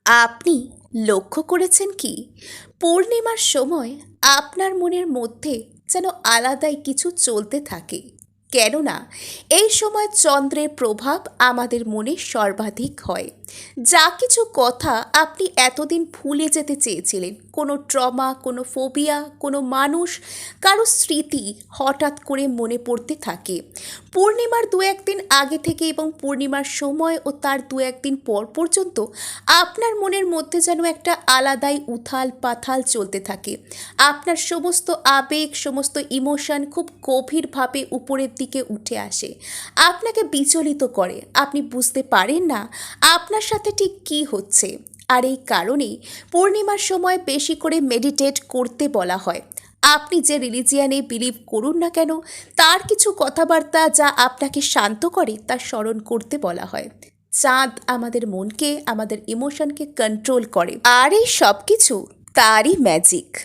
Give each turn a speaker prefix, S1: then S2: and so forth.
S1: আপনি লক্ষ্য করেছেন কি পূর্ণিমার সময় আপনার মনের মধ্যে যেন আলাদাই কিছু চলতে থাকে? কেননা এই সময় চন্দ্রের প্রভাব আমাদের মনে সর্বাধিক হয়। যা কিছু কথা আপনি এতদিন ভুলে যেতে চেয়েছিলেন, কোনো ট্রমা, কোনো ফোবিয়া, কোনো মানুষ, কারো স্মৃতি হঠাৎ করে মনে পড়তে থাকে। পূর্ণিমার দু একদিন আগে থেকে এবং পূর্ণিমার সময় ও তার দু একদিন পর পর্যন্ত আপনার মনের মধ্যে যেন একটা আলাদাই উথাল পাথাল চলতে থাকে। আপনার সমস্ত আবেগ, সমস্ত ইমোশন খুব গভীরভাবে উপরের দিকে উঠে আসে, আপনাকে বিচলিত করে। আপনি বুঝতে পারেন না আপনার সাথে ঠিক কী হচ্ছে। আর এই কারণেই পূর্ণিমার সময় বেশি করে মেডিটেট করতে বলা হয়। আপনি যে রিলিজিয়ানে বিলিভ করুন না কেন, তার কিছু কথাবার্তা যা আপনাকে শান্ত করে তা স্মরণ করতে বলা হয়। চাঁদ আমাদের মনকে, আমাদের ইমোশনকে কন্ট্রোল করে, আর এই সব কিছু তারই ম্যাজিক।